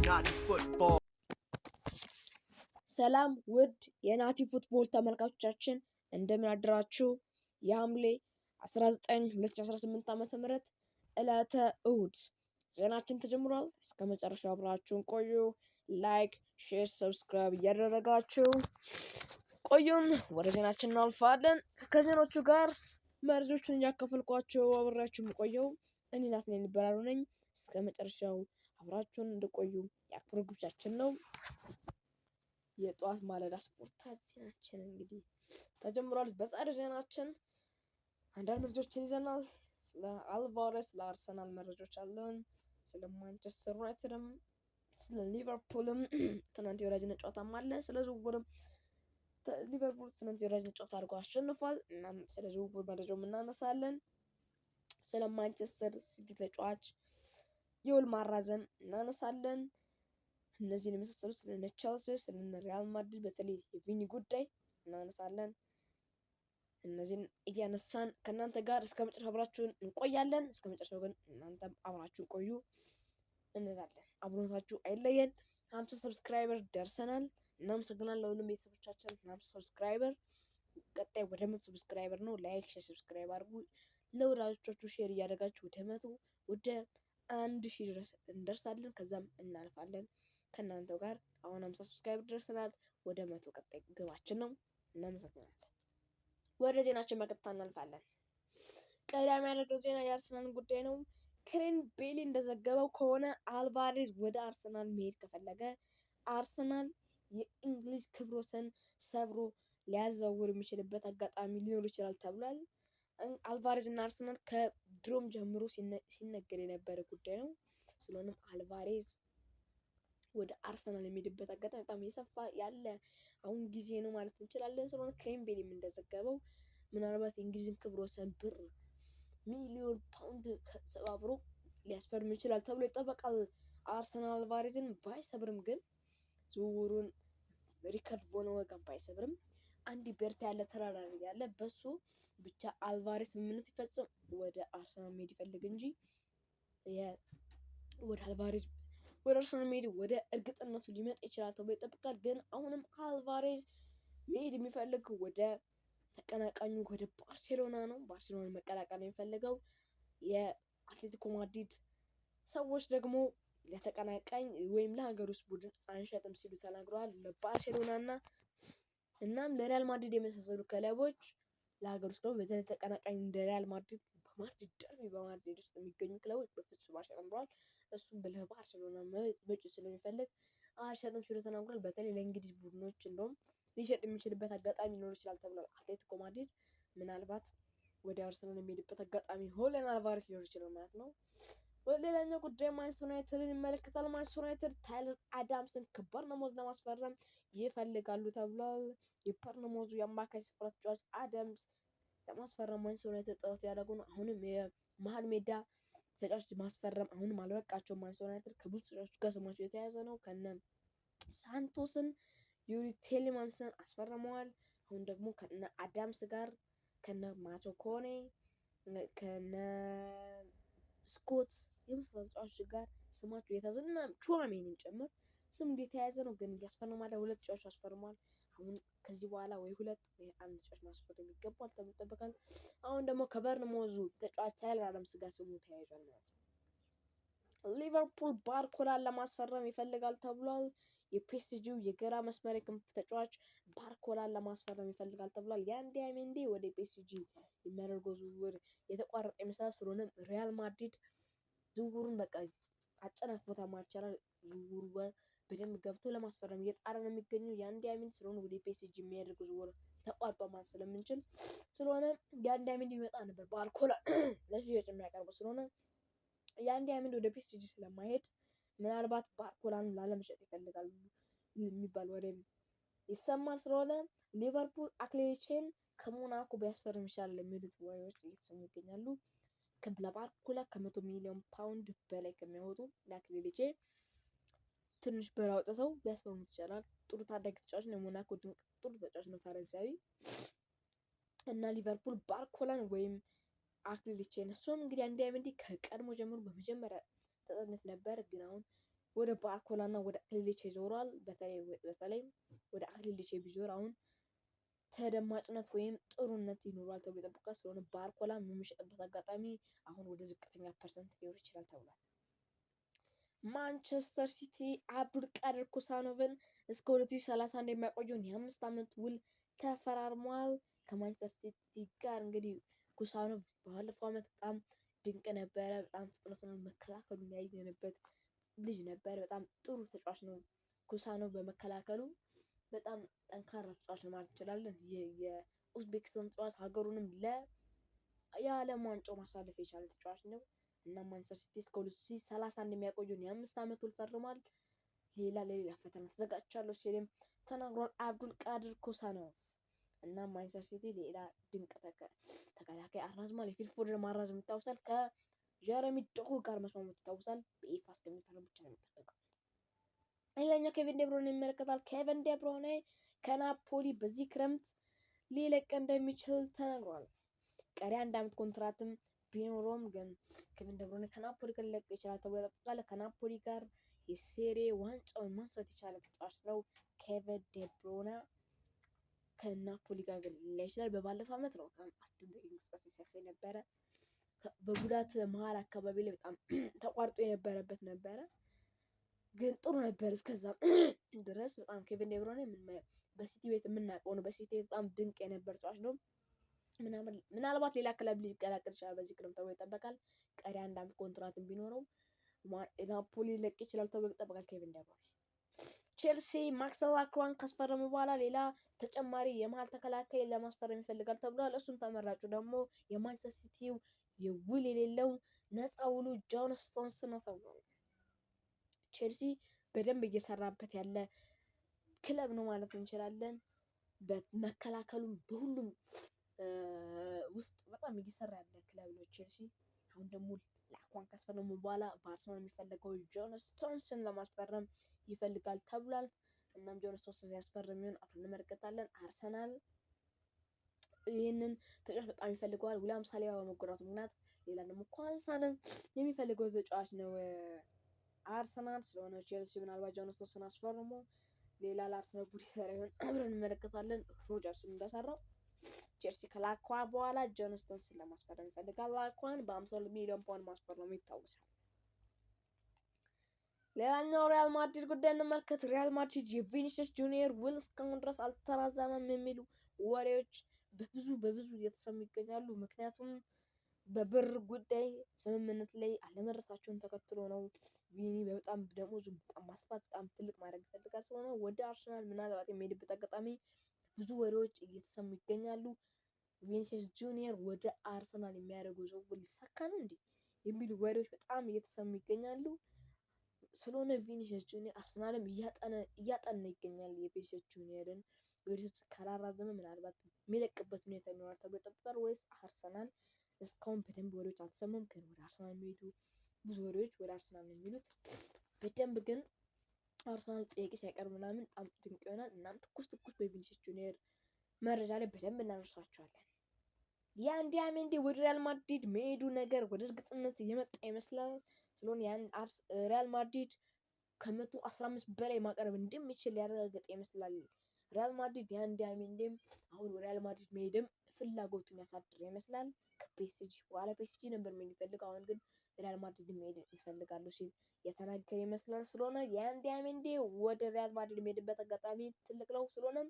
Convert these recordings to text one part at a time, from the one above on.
Naughty football. ሰላም ውድ የናቲ ፉትቦል ተመልካቾቻችን እንደምን አደራችሁ። የሐምሌ 19 2018 ዓ.ም ዕለተ እሁድ ዜናችን ተጀምሯል። እስከ መጨረሻው አብራችሁን ቆዩ። ላይክ፣ ሼር፣ ሰብስክራይብ እያደረጋችሁ ቆዩን። ወደ ዜናችን እናልፋለን። ከዜናዎቹ ጋር መረጃዎችን እያካፈልኳችሁ አብራችሁ የምቆየው እኔ ናትናኤል ብርሃኑ ነኝ። እስከ መጨረሻው አብራችሁን እንድቆዩ የአክብሮት ግብዣችን ነው። የጧት ማለዳ ስፖርት ዜናችን እንግዲህ ተጀምሯል። በዛሬው ዜናችን አንዳንድ መረጃዎችን ይዘናል። ስለ አልቫሬስ ለአርሰናል መረጃዎች አለን። ስለ ማንቸስተር ዩናይትድም ስለ ሊቨርፑልም ትናንት የወዳጅነት ጨዋታም አለ። ስለ ዝውውርም ሊቨርፑል ትናንት የወዳጅነት ጨዋታ አድርጎ አሸንፏል። እናም ስለ ዝውውር መረጃው እናነሳለን። ስለ ማንቸስተር ሲቲ ተጫዋች የውል ማራዘም እናነሳለን። እነዚህን የመሳሰሉት ስለ ቼልሲ፣ ስለ ሪያል ማድሪድ በተለይ የቪኒ ጉዳይ እናነሳለን። እነዚህን እያነሳን ከእናንተ ጋር እስከ መጨረሻው አብራችሁን እንቆያለን። እስከ መጨረሻው ግን እናንተም አብራችሁን ቆዩ እንላለን። አብሮነታችሁ አይለየን። 50 ሰብስክራይበር ደርሰናል። እናመሰግናለን ለሁሉም ቤተሰቦቻችን 50 ሰብስክራይበር። ቀጣይ ወደ 100 ሰብስክራይበር ነው። ላይክ፣ ሼር፣ ሰብስክራይብ አድርጉ። ለወዳጆቻችሁ ሼር እያደረጋችሁ ወደ 1000 ድረስ እንደርሳለን። ከዛም እናልፋለን ከእናንተው ጋር። አሁን 50 ሰብስክራይበር ደርሰናል። ወደ 100 ቀጣይ ግባችን ነው። እናመሰግናለን። ወደ ዜናችን በቀጥታ እናልፋለን። ቀዳሚ ያደረገው ዜና የአርሰናልን ጉዳይ ነው። ክሬን ቤሊ እንደዘገበው ከሆነ አልቫሬዝ ወደ አርሰናል መሄድ ከፈለገ አርሰናል የእንግሊዝ ክብረ ወሰን ሰብሮ ሊያዘዋውር የሚችልበት አጋጣሚ ሊኖር ይችላል ተብሏል። አልቫሬዝ እና አርሰናል ከድሮም ጀምሮ ሲነገር የነበረ ጉዳይ ነው። ስለሆነም አልቫሬዝ ወደ አርሰናል የሚሄድበት አጋጣሚ በጣም የሰፋ ያለ አሁን ጊዜ ነው ማለት እንችላለን። ስለሆነ ክሬን ቤሊም እንደዘገበው ምናልባት የእንግሊዝን ክብረ ወሰን ብር ሚሊዮን ፓውንድ ሰባብሮ ሊያስፈርም ይችላል ተብሎ ይጠበቃል። አርሰናል አልቫሬዝን ባይሰብርም ግን ዝውውሩን ሪከርድ በሆነ ወገን ባይሰብርም አንድ በርታ ያለ ተራራሪ ያለ በሱ ብቻ አልቫሬዝ ስምምነት ይፈጽም ወደ አርሰናል መሄድ ይፈልግ እንጂ ወደ አርሰናል መሄድ ወደ እርግጥነቱ ሊመጣ ይችላል ተብሎ ይጠበቃል። ግን አሁንም አልቫሬዝ መሄድ የሚፈልግ ወደ ተቀናቃኙ ወደ ባርሴሎና ነው። ባርሴሎና መቀላቀል የሚፈልገው የአትሌቲኮ ማድሪድ ሰዎች ደግሞ ለተቀናቃኝ ወይም ለሀገር ውስጥ ቡድን አንሸጥም ሲሉ ተናግረዋል። ለባርሴሎና እናም ለሪያል ማድሪድ የመሳሰሉ ክለቦች ለሀገር ውስጥ ደግሞ በተለይ ተቀናቃኝ እንደ ሪያል ማድሪድ በማድሪድ ደርቢ በማድሪድ ውስጥ የሚገኙ ክለቦች በፍጹም አንሸጥም ብለዋል። እሱም ለባርሴሎና መጪ ስለሚፈልግ አንሸጥም ሲሉ ተናግሯል። በተለይ ለእንግሊዝ ቡድኖች እንደውም ሊሸጥ የሚችልበት አጋጣሚ ሊኖር ይችላል ተብሏል። አትሌቲኮ ማድሪድ ምናልባት ወደ አርሰናል የሚሄድበት አጋጣሚ ሆለን አልቫሬዝ ሊኖር ይችላል ማለት ነው። ሌላኛው ጉዳይ ማንቸስተር ዩናይትድን ይመለከታል። ማንቸስተር ዩናይትድ ታይለር አዳምስን ከበርነሞዝ ለማስፈረም ይፈልጋሉ ተብሏል። የበርነሞዙ የአማካይ ስፍራ ተጫዋች አዳምስ ለማስፈረም ማንቸስተር ዩናይትድ ጥረት ያደረጉ ነው። አሁንም የመሀል ሜዳ ተጫዋች ማስፈረም አሁንም አልበቃቸውም። ማንቸስተር ዩናይትድ ከብዙ ተጫዋቾች ጋር ስማቸው የተያያዘ ነው። ከነ ሳንቶስን ዩሪ ቴሌማንስን አስፈርመዋል። አሁን ደግሞ ከነ አዳምስ ጋር ከነ ማቶ ኮኔ ከነ ስኮት የመሳሰሉ ተጫዋቾች ጋር ስማቸው የተያዘ እና ቹዋሜኒን ጭምር ስም የተያያዘ ነው። ግን እያስፈርማል። ሁለት ተጫዋቾች አስፈርሟል። አሁን ከዚህ በኋላ ወይ ሁለት ወይ አንድ ተጫዋች ማስፈረም ይገባል ተብሎ ይጠበቃል። አሁን ደግሞ ከበርንሞዙ ተጫዋች ታይለር አዳምስ ጋር ስሙ ተያይዟል ማለት ነው። ሊቨርፑል ባርኮላን ለማስፈረም ይፈልጋል ተብሏል። የፒኤስጂው የግራ መስመር ክንፍ ተጫዋች ባርኮላን ለማስፈረም ይፈልጋል ተብሏል። ያንዲያሜንዲ ወደ ፒኤስጂ የሚያደርገው ዝውውር የተቋረጠ ይመስላል። ስለሆነም ሪያል ማድሪድ ዝውውሩን በቃ አጨናቅፎታ ማቻላል። ዝውውሩ በደንብ ገብቶ ለማስፈረም እየጣረ ነው የሚገኘው ያንዲያሜንዲ ስለሆነ ወደ ፒኤስጂ የሚያደርገው ዝውውር ተቋርጧ ማለት ስለምንችል ስለሆነ ያንዲያሜንዲ ይመጣ ነበር ባርኮላ ለሽያጭ የሚያቀርበው ስለሆነ ያንዲያሜንዲ ወደ ፒኤስጂ ስለማይሄድ ምናልባት ባርኮላን ላለመሸጥ ይፈልጋሉ የሚባል ወሬም ይሰማል። ስለሆነ ሊቨርፑል አክሌቼን ከሞናኮ ቢያስፈርም ይሻላል የሚሉት ወሬዎች እየተሰሙ ይገኛሉ። ለባርኮላ ከ100 ሚሊዮን ፓውንድ በላይ ከሚያወጡ ለአክሌቼ ትንሽ ብር አውጥተው ቢያስፈርሙት ይቻላል። ጥሩ ታዳጊ ተጫዋች ነው። የሞናኮ ጥሩ ተጫዋች ነው ፈረንሳዊ እና ሊቨርፑል ባርኮላን ወይም አክሌቼን እሱም እንግዲህ ያንዲያሜንዲ ከቀድሞ ጀምሮ በመጀመሪያ ተጠርነት ነበር። ግን አሁን ወደ ባርኮላና ወደ አክሊሊቼ ዞሯል። በተለይ ወደ አክሊሊቼ ቢዞር አሁን ተደማጭነት ወይም ጥሩነት ይኖራል ተብሎ ይጠበቃል። ስለሆነ ባርኮላ የሚሸጥበት አጋጣሚ አሁን ወደ ዝቅተኛ ፐርሰንት ሊሆን ይችላል ተብሏል። ማንቸስተር ሲቲ አብዱል ቃድር ኩሳኖቭን እስከ 2031 የሚያቆየውን የ5 ዓመት ውል ተፈራርሟል። ከማንቸስተር ሲቲ ጋር እንግዲህ ኩሳኖቭ ባለፈው ዓመት በጣም ድንቅ ነበረ። በጣም ፍጥነቱን መከላከሉን ያየንበት ልጅ ነበር። በጣም ጥሩ ተጫዋች ነው። ኩሳኖቭ በመከላከሉ በጣም ጠንካራ ተጫዋች ነው ማለት እንችላለን። የኡዝቤክስታን ተጫዋች ሀገሩንም የዓለም ዋንጫው ማሳለፍ የቻለ ተጫዋች ነው እና ማንቸስተር ሲቲ እስከ 2031 የሚያቆየውን የ5 ዓመት ውል ፈርሟል። ለሌላ ፈተና ተዘጋጅቻለሁ ሲልም ተናግሯል አብዱል ቃድር ኩሳኖቭ እና ማንቸስተር ሲቲ ሌላ ድንቅ ተከላካይ አራዝሟል። የፊልፎርድን ማራዘም ይታወሳል። ከጀረሚ ዶኩ ጋር መስማማቱ ይታወሳል። በኢፋ እስከሚፈርም ብቻ ነው የሚጠበቀው። ሌላኛው ኬቨን ዴብሮይነ ይመለከታል። ኬቨን ዴብሮይነ ከናፖሊ በዚህ ክረምት ሊለቅ እንደሚችል ተነግሯል። ቀሪ 1 ዓመት ኮንትራትም ቢኖረውም ግን ኬቨን ዴብሮይነ ከናፖሊ ጋር ሊለቅ ይችላል ተብሎ ይጠበቃል። ከናፖሊ ጋር የሴሪ ዋንጫውን ማንሳት የቻለ ተጫዋች ነው። ኬቨን ዴብሮይነ ከናፖሊ ጋር ሊለቅ ይችላል። በባለፈው ዓመት ነው በጣም አስደናቂ እንቅስቃሴ ሲያሳይ ነበረ። በጉዳት መሀል አካባቢ ላይ በጣም ተቋርጦ የነበረበት ነበረ፣ ግን ጥሩ ነበር እስከዛም ድረስ። በጣም ኬቨን ዴብሮይነ በሲቲ ቤት የምናውቀው ነው። በሲቲ ቤት በጣም ድንቅ የነበር ተጫዋች ነው። ምናልባት ሌላ ክለብ ሊቀላቀል ይችላል በዚህ ክረምት ተብሎ ይጠበቃል። ቀሪ 1 ዓመት ኮንትራትን ቢኖረው ናፖሊ ሊለቅ ይችላል ተብሎ ይጠበቃል። ኬቨን ዴብሮይነ ቼልሲ ማክሰል አክዋን ካስፈረሙ በኋላ ሌላ ተጨማሪ የመሀል ተከላካይ ለማስፈረም ይፈልጋል ተብሏል። እሱም ተመራጩ ደግሞ የማንቸስተር ሲቲው የውል የሌለው ነፃ ውሉ ጆን ስቶንስ ነው ተብሏል። ቼልሲ በደንብ እየሰራበት ያለ ክለብ ነው ማለት እንችላለን። በመከላከሉም በሁሉም ውስጥ በጣም እየሰራ ያለ ክለብ ነው ቼልሲ። አሁን ደግሞ ለአኳን ካስፈረሙ በኋላ በአርሰናል የሚፈለገው ጆን ስቶንስን ለማስፈረም ይፈልጋል ተብሏል። እናም ጆን ስቶንስ ሲያስፈርም ይሆን አሁን እንመለከታለን። አርሰናል ይህንን ተጫዋች በጣም ይፈልገዋል። ዊሊያም ሳሊባ በመጎዳቱ ምክንያት ሌላ ደግሞ ኳንሳንም የሚፈልገው ተጫዋች ነው አርሰናል። ስለሆነ ቼልሲ ምናልባት ጆን ስቶንስን አስፈርሞ ሌላ ለአርሰናል ጉድ ይሰራ ይሆን አብረን እንመለከታለን። ሮጀርስን እንደሰራው ቼልሲ ከላኳ በኋላ ጆን ስቶንስን ለማስፈረም ይፈልጋል። ላኳን በ52 ሚሊዮን ፓውንድ ማስፈረሙ ይታወሳል። ሌላኛው ሪያል ማድሪድ ጉዳይ እንመልከት። ሪያል ማድሪድ የቪኒሲየስ ጁኒየር ውል እስካሁን ድረስ አልተራዘመም የሚሉ ወሬዎች በብዙ እየተሰሙ ይገኛሉ። ምክንያቱም በብር ጉዳይ ስምምነት ላይ አለመድረሳቸውን ተከትሎ ነው። ቪኒ በጣም ደሞዙ በጣም ማስፋት በጣም ትልቅ ማድረግ ይፈልጋል። ስለሆነ ወደ አርሰናል ምናልባት የሚሄድበት አጋጣሚ ብዙ ወሬዎች እየተሰሙ ይገኛሉ። ቪኒሲየስ ጁኒየር ወደ አርሰናል የሚያደርገው ዝውውር ሊሳካ ነው እንዴ የሚሉ ወሬዎች በጣም እየተሰሙ ይገኛሉ። ስለሆነ ቪኒሲየስ ጁኒየር አርሰናልም እያጠና ይገኛል። የቪኒሲየስ ጁኒየርን ወደፊት ካላራዘመ ምናልባት የሚለቅበት ሁኔታ ይኖራል ተብሎ ይጠበቃል። ወይስ አርሰናል እስካሁን በደንብ ወሬዎች አልተሰሙም፣ ግን ወደ አርሰናል የሚሄዱ ብዙ ወሬዎች ወደ አርሰናል ነው የሚሉት። በደንብ ግን አርሰናል ጥያቄ ሲያቀርብ ምናምን በጣም ድንቅ ይሆናል። እናም ትኩስ በቪኒሲየስ ጁኒየር መረጃ ላይ በደንብ እናደርሳቸዋለን። ያን ዲያሜንዴ ወደ ሪያል ማድሪድ መሄዱ ነገር ወደ እርግጥነት እየመጣ ይመስላል። ስለሆነ ያን ሪያል ማድሪድ ከ115 በላይ ማቅረብ እንደሚችል ያረጋገጠ ይመስላል። ሪያል ማድሪድ ያን ዲያሜንዴም አሁን ወደ ሪያል ማድሪድ መሄድም ፍላጎቱን ያሳድር ይመስላል። ከፒኤስጂ በኋላ ፒኤስጂ ነበር የሚፈልገው፣ አሁን ግን ሪያል ማድሪድ መሄድ ይፈልጋሉ ሲል የተናገረ ይመስላል። ስለሆነ ያን ዲያሜንዴ ወደ ሪያል ማድሪድ የሚሄድበት አጋጣሚ ትልቅ ነው። ስለሆነም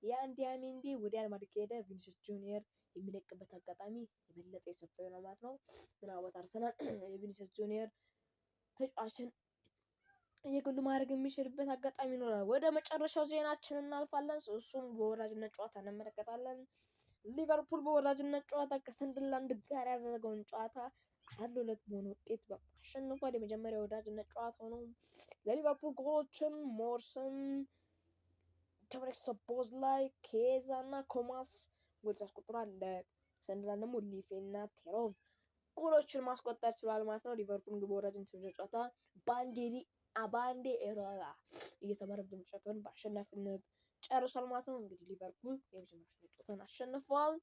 ያን ዲያሜንዴ ወደ ሪያል ማድሪድ ከሄደ ቪኒሲየስ ጁኒየር የሚለቅበት አጋጣሚ የበለጠ የሰፋ ነው ማለት ነው። ምናልባት አርሰናል የቪኒሲየስ ጁኒየር ተጫዋችን የግሉ ማድረግ የሚችልበት አጋጣሚ ይኖራል። ወደ መጨረሻው ዜናችን እናልፋለን። እሱም በወራጅነት ጨዋታ እንመለከታለን። ሊቨርፑል በወራጅነት ጨዋታ ከሰንደርላንድ ጋር ያደረገውን ጨዋታ 4-2 በሆነ ውጤት አሸንፏል። የመጀመሪያ ወዳጅነት ጨዋታ ነው። ለሊቨርፑል ጎሎችን ሞርሰን፣ ቶሬስ ሶቦስላይ፣ ኬዛ እና ኮማስ ጎል አስቆጥሯል። ለሰንደርላንድ ደግሞ ሊፌ እና ቴሮቭ ጎሎችን ማስቆጠር ችሏል ማለት ነው። ሊቨርፑል በወራጅነት ጨዋታ ባንዴ ኤራራ እየተመራ ጨዋታውን በአሸናፊነት ጨርሷል ማለት ነው። እንግዲህ ሊቨርፑል የመጀመሪያ ጨዋታውን አሸንፏል።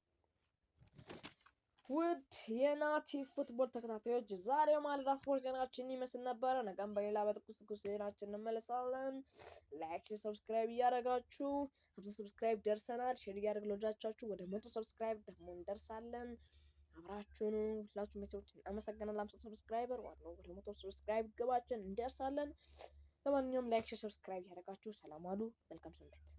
ውድ የናቲ ፉትቦል ተከታታዮች ዛሬው ማለዳ ስፖርት ዜናችን ይመስል ነበረ። ነገም በሌላ በትኩስ ዜናችን እንመለሳለን። ላይክ፣ ሰብስክራይብ እያደረጋችሁ 50 ሰብስክራይብ ደርሰናል። ሼር እያደረግ ለወዳጆቻችሁ ወደ 100 ሰብስክራይብ ደግሞ እንደርሳለን። አብራችሁን ሁላችሁ ቤተሰቦች አመሰግናለሁ። 50 ሰብስክራይበር ዋናው ወደ 100 ሰብስክራይብ ግባችን እንደርሳለን። ለማንኛውም ላይክ፣ ሰብስክራይብ እያደረጋችሁ ሰላም ዋሉ። መልካም ሰንበት።